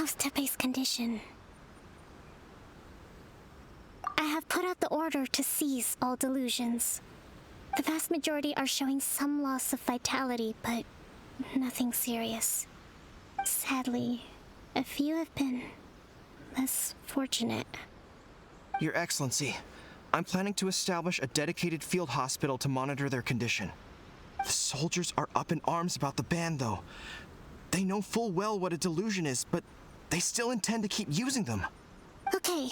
How's Teppei's condition? I have put out the order to seize all delusions. The vast majority are showing some loss of vitality, but nothing serious. Sadly, a few have been less fortunate. Your Excellency, I'm planning to establish a dedicated field hospital to monitor their condition. The soldiers are up in arms about the ban, though. They know full well what a delusion is, but they still intend to keep using them. Okay,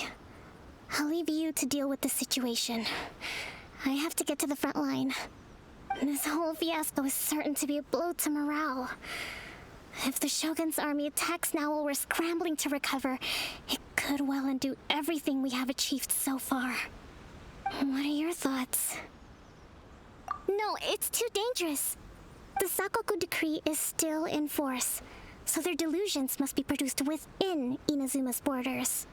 I'll leave you to deal with the situation. I have to get to the front line. This whole fiasco is certain to be a blow to morale. If the Shogun's army attacks now while we're scrambling to recover, it could well undo everything we have achieved so far. What are your thoughts? No, it's too dangerous. The Sakoku decree is still in force, so their delusions must be produced within Inazuma's borders.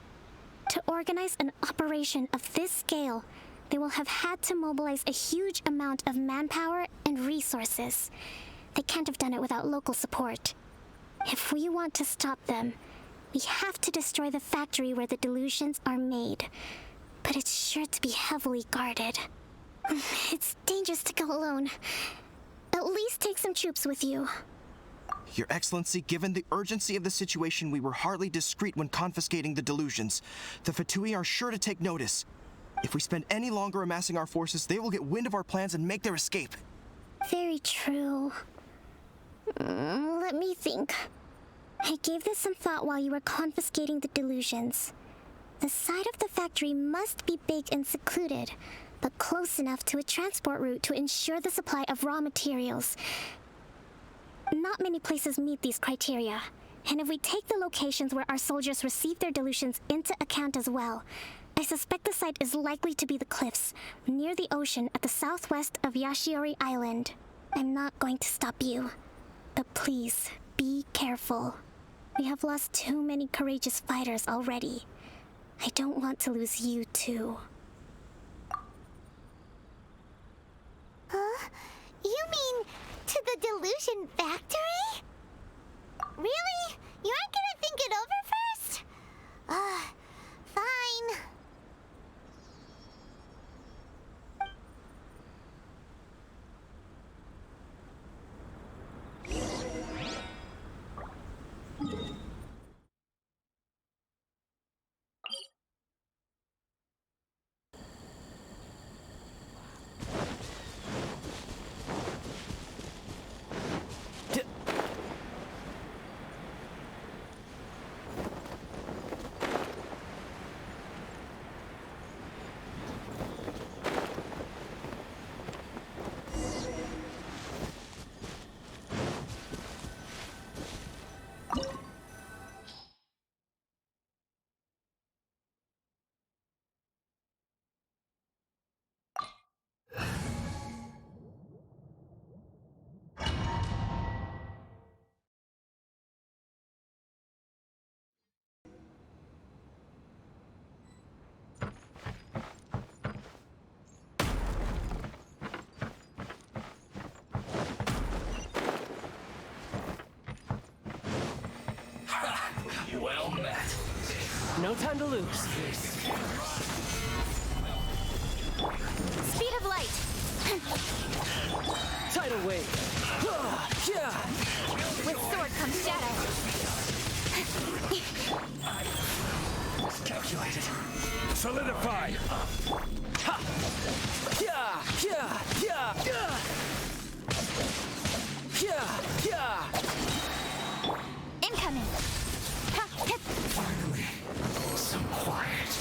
To organize an operation of this scale, they will have had to mobilize a huge amount of manpower and resources. They can't have done it without local support. If we want to stop them, we have to destroy the factory where the delusions are made. But it's sure to be heavily guarded. It's dangerous to go alone. At least take some troops with you. Your Excellency, given the urgency of the situation, we were hardly discreet when confiscating the delusions. The Fatui are sure to take notice. If we spend any longer amassing our forces, they will get wind of our plans and make their escape. Very true. Let me think. I gave this some thought while you were confiscating the delusions. The side of the factory must be big and secluded, but close enough to a transport route to ensure the supply of raw materials. Not many places meet these criteria, and if we take the locations where our soldiers receive their delusions into account as well, I suspect the site is likely to be the cliffs, near the ocean at the southwest of Yashiori Island. I'm not going to stop you, but please, be careful. We have lost too many courageous fighters already. I don't want to lose you too. Huh? You mean to the delusion factory? Really? You aren't gonna think it over first? Fine. Well met. No time to lose. Speed of light. Tidal wave. With sword comes shadow. Calculated. Solidify. Incoming. Finally, some quiet.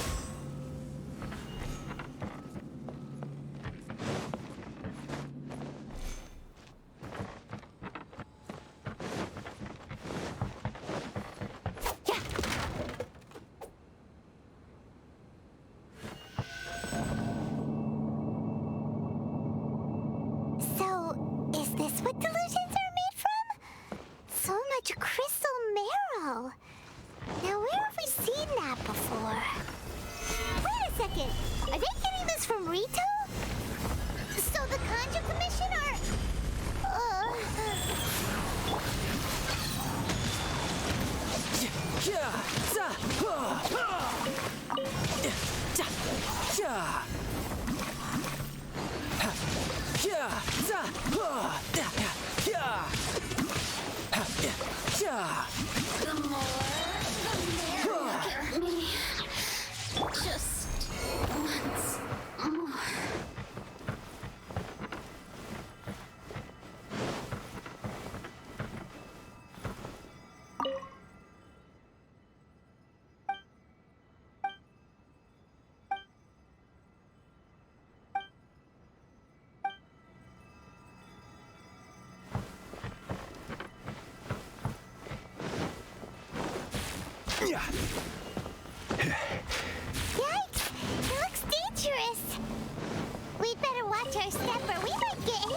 So, is this what delusions are made from? So much crystal marrow. Now, where have we seen that before? Wait a second. Are they getting this from Rito? So the Kanji Commission are... Just once more. Yikes! It looks dangerous. We'd better watch our step or we might get hit.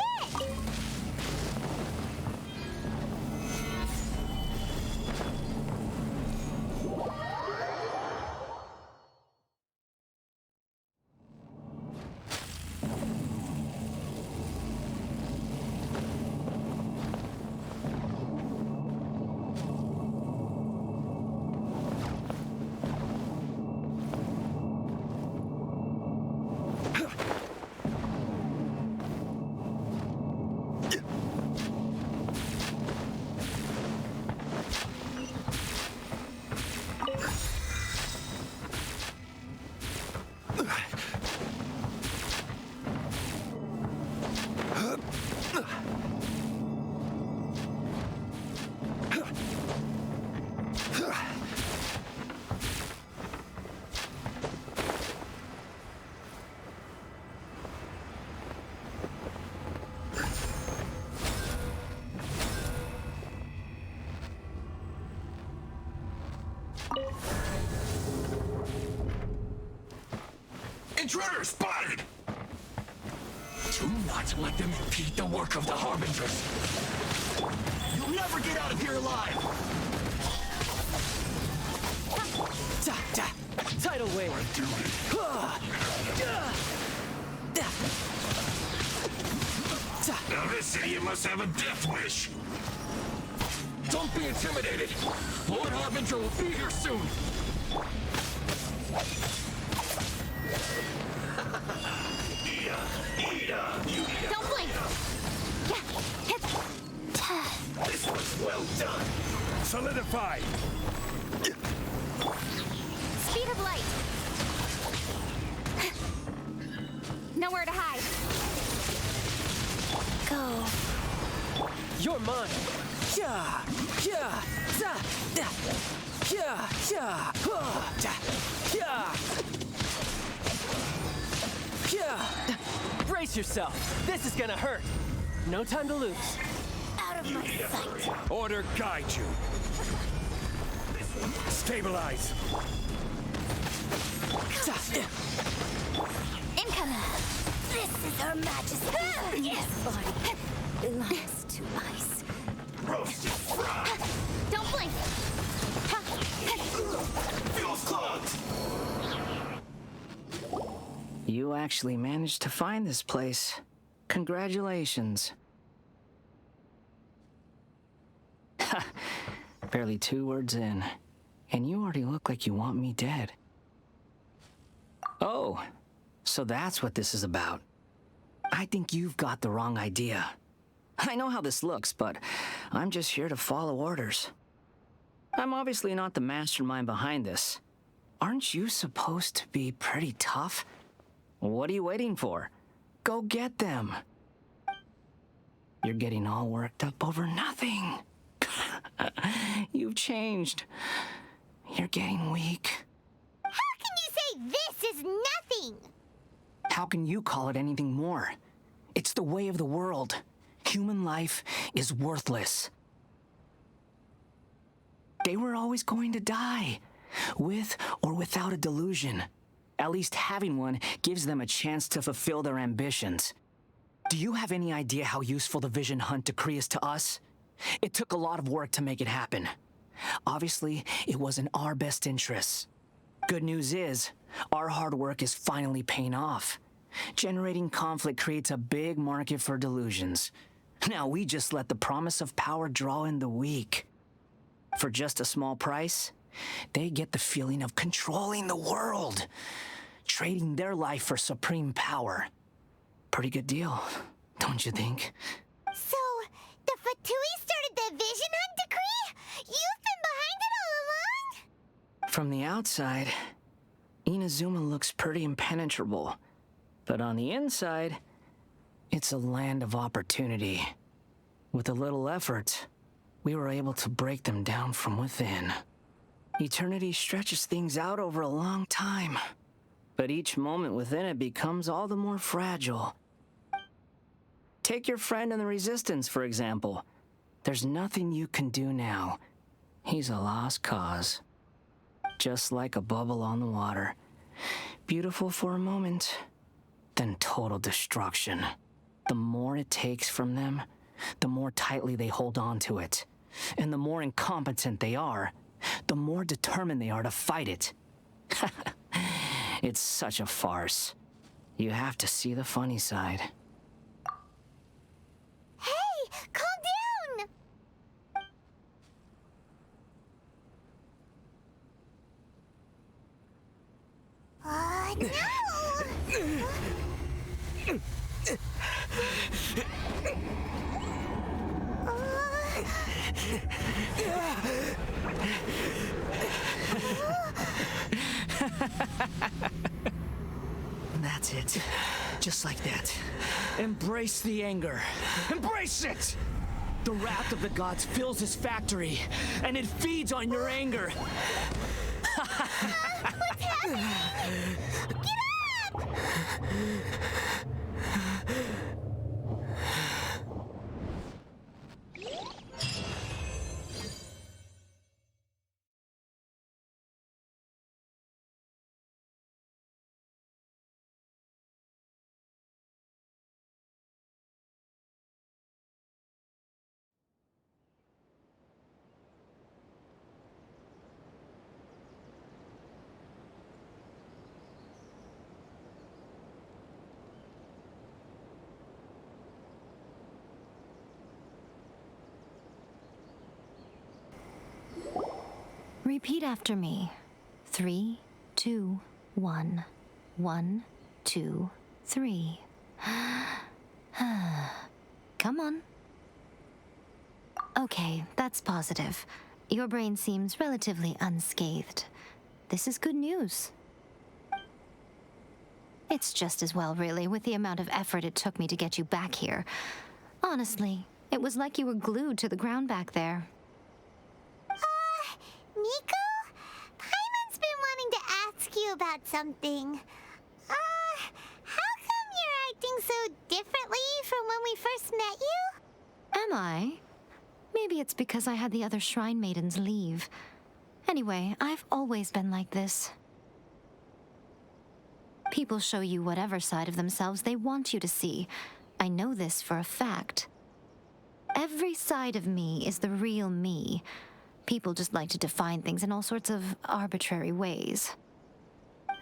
Intruder spotted! Do not let them impede the work of the Harbingers. You'll never get out of here alive! Tidal wave! Now this idiot must have a death wish! Don't be intimidated! Lord Harbinger will be here soon! Don't blink! This was well done! Solidify! Speed of light. Nowhere to hide. Go. You're mine! Brace yourself! This is gonna hurt! No time to lose. Out of my sight. Order guide you! Stabilize! Incoming. This is Her Majesty. Yes, body belongs to ice. Roasted fried! Don't blink. Feels clogged! You actually managed to find this place. Congratulations. Barely 2 words in, and you already look like you want me dead. Oh, so that's what this is about. I think you've got the wrong idea. I know how this looks, but I'm just here to follow orders. I'm obviously not the mastermind behind this. Aren't you supposed to be pretty tough? What are you waiting for? Go get them. You're getting all worked up over nothing. You've changed. You're getting weak. How can you say this is nothing? How can you call it anything more? It's the way of the world. Human life is worthless. They were always going to die, with or without a delusion. At least having one gives them a chance to fulfill their ambitions. Do you have any idea how useful the vision hunt decree is to us? It took a lot of work to make it happen. Obviously, it was in our best interests. Good news is, our hard work is finally paying off. Generating conflict creates a big market for delusions. Now we just let the promise of power draw in the weak. For just a small price, They get the feeling of controlling the world, trading their life for supreme power. Pretty good deal, don't you think? So, the Fatui started the Vision Hunt decree? You've been behind it all along? From the outside, Inazuma looks pretty impenetrable. But on the inside, it's a land of opportunity. With a little effort, we were able to break them down from within. Eternity stretches things out over a long time, but each moment within it becomes all the more fragile. Take your friend in the Resistance, for example. There's nothing you can do now. He's a lost cause. Just like a bubble on the water. Beautiful for a moment, then total destruction. The more it takes from them, the more tightly they hold on to it. And the more incompetent they are, the more determined they are to fight it. It's such a farce. You have to see the funny side. Hey, calm down! No! That's it. Just like that. Embrace the anger. Embrace it! The wrath of the gods fills this factory, and it feeds on your anger. What's happening? Get up! Repeat after me. 3, 2, 1. 1, 2, 3. Come on. Okay, that's positive. Your brain seems relatively unscathed. This is good news. It's just as well, really, with the amount of effort it took me to get you back here. Honestly, it was like you were glued to the ground back there. Miko? Paimon's been wanting to ask you about something. How come you're acting so differently from when we first met you? Am I? Maybe it's because I had the other shrine maidens leave. Anyway, I've always been like this. People show you whatever side of themselves they want you to see. I know this for a fact. Every side of me is the real me. People just like to define things in all sorts of arbitrary ways.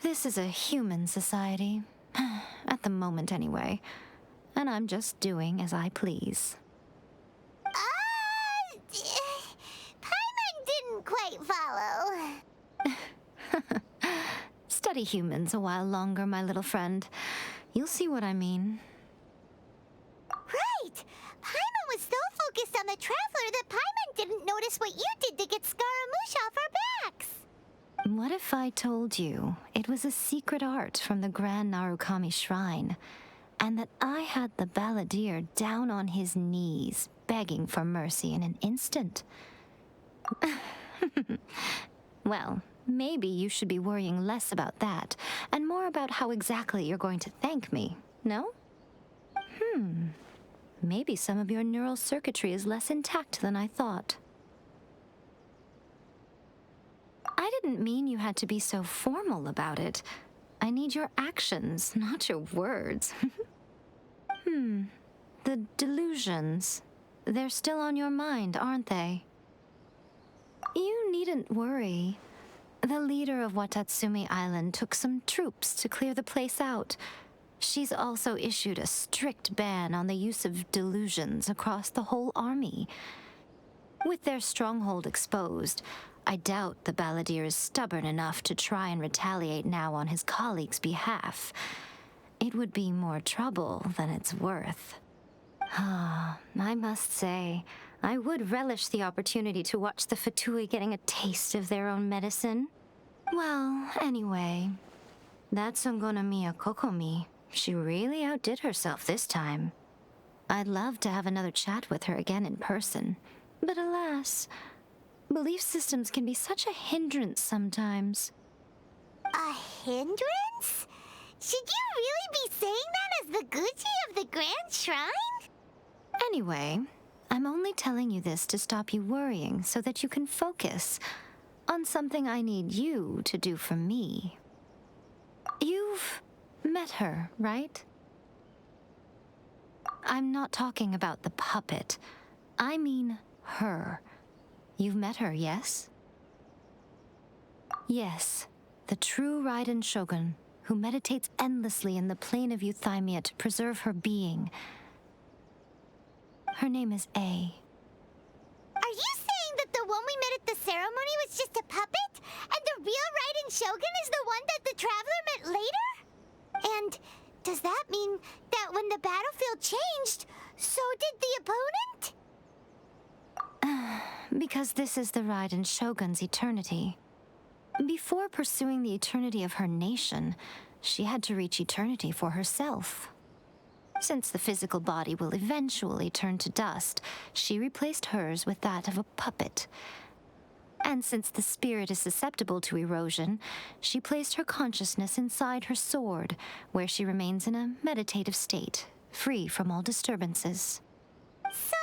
This is a human society. At the moment, anyway. And I'm just doing as I please. Paimon didn't quite follow. Study humans a while longer, my little friend. You'll see what I mean. Right! Paimon was so focused on the Traveler that Paimon didn't notice what you did to get Scaramuccia off our backs. What if I told you it was a secret art from the Grand Narukami Shrine, and that I had the balladeer down on his knees, begging for mercy in an instant? Well, maybe you should be worrying less about that, and more about how exactly you're going to thank me, no? Maybe some of your neural circuitry is less intact than I thought. I didn't mean you had to be so formal about it. I need your actions, not your words. The delusions. They're still on your mind, aren't they? You needn't worry. The leader of Watatsumi Island took some troops to clear the place out. She's also issued a strict ban on the use of delusions across the whole army. With their stronghold exposed, I doubt the balladeer is stubborn enough to try and retaliate now on his colleague's behalf. It would be more trouble than it's worth. I must say, I would relish the opportunity to watch the Fatui getting a taste of their own medicine. Well, anyway, that Sangonomiya Kokomi, she really outdid herself this time. I'd love to have another chat with her again in person, but alas, belief systems can be such a hindrance sometimes. A hindrance? Should you really be saying that as the Gucci of the Grand Shrine? Anyway, I'm only telling you this to stop you worrying so that you can focus on something I need you to do for me. You've met her, right? I'm not talking about the puppet. I mean her. You've met her, yes? Yes, the true Raiden Shogun, who meditates endlessly in the plane of Euthymia to preserve her being. Her name is A. Are you saying that the one we met at the ceremony was just a puppet? And the real Raiden Shogun is the one that the Traveler met later? And does that mean that when the battlefield changed, so did the opponent? Because this is the Raiden Shogun's eternity. Before pursuing the eternity of her nation, she had to reach eternity for herself. Since the physical body will eventually turn to dust, she replaced hers with that of a puppet. And since the spirit is susceptible to erosion, she placed her consciousness inside her sword, where she remains in a meditative state, free from all disturbances. So,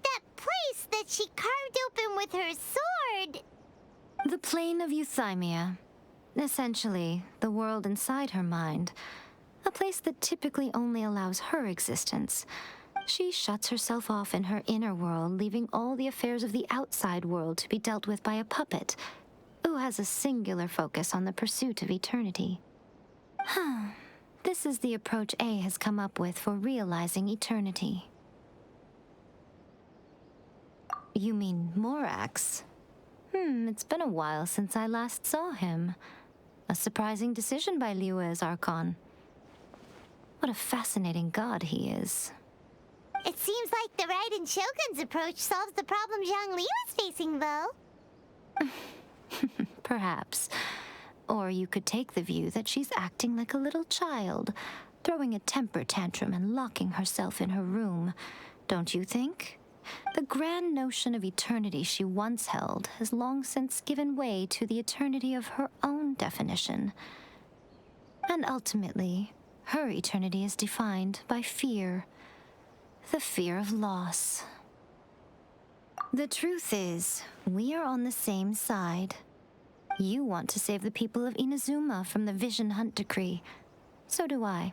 that place that she carved open with her sword... The plane of Euthymia. Essentially, the world inside her mind. A place that typically only allows her existence. She shuts herself off in her inner world, leaving all the affairs of the outside world to be dealt with by a puppet, who has a singular focus on the pursuit of eternity. This is the approach A has come up with for realizing eternity. You mean Morax? It's been a while since I last saw him. A surprising decision by Liyue's Archon. What a fascinating god he is. It seems like the Raiden Shogun's approach solves the problem Zhongli was facing, though. Perhaps. Or you could take the view that she's acting like a little child, throwing a temper tantrum and locking herself in her room. Don't you think? The grand notion of eternity she once held has long since given way to the eternity of her own definition. And ultimately, her eternity is defined by fear. The fear of loss. The truth is, we are on the same side. You want to save the people of Inazuma from the Vision Hunt decree. So do I.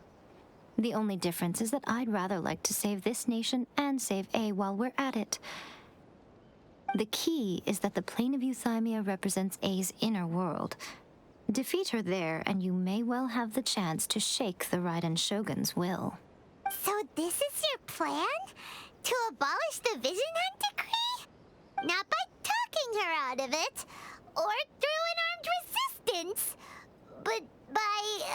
The only difference is that I'd rather like to save this nation and save A while we're at it. The key is that the plane of Euthymia represents A's inner world. Defeat her there, and you may well have the chance to shake the Raiden Shogun's will. So this is your plan? To abolish the Vision Hunt decree? Not by talking her out of it, or through an armed resistance, but by,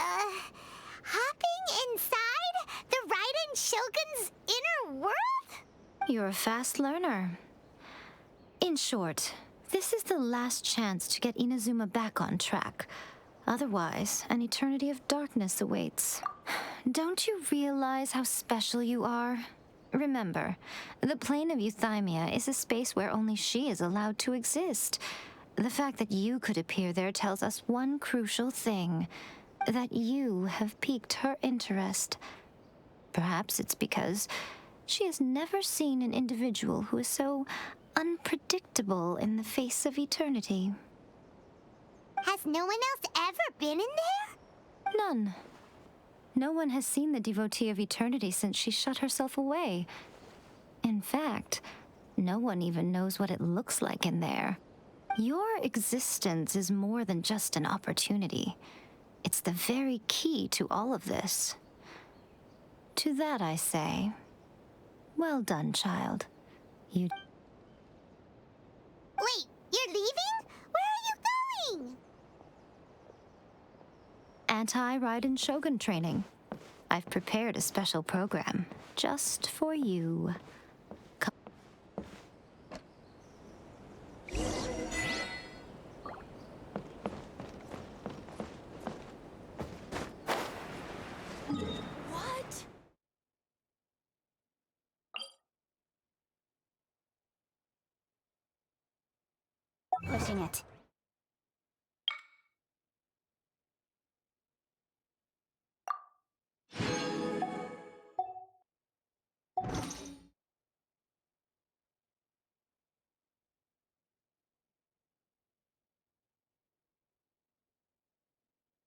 hopping inside the Raiden Shogun's inner world? You're a fast learner. In short, this is the last chance to get Inazuma back on track. Otherwise, an eternity of darkness awaits. Don't you realize how special you are? Remember, the plane of Euthymia is a space where only she is allowed to exist. The fact that you could appear there tells us one crucial thing. That you have piqued her interest. Perhaps it's because she has never seen an individual who is so unpredictable in the face of eternity. Has no one else ever been in there? None. No one has seen the devotee of eternity since she shut herself away. In fact, no one even knows what it looks like in there. Your existence is more than just an opportunity. It's the very key to all of this. To that I say, well done, child. You... Wait, you're leaving? anti-Raiden Shogun training. I've prepared a special program just for you. What? Pushing it.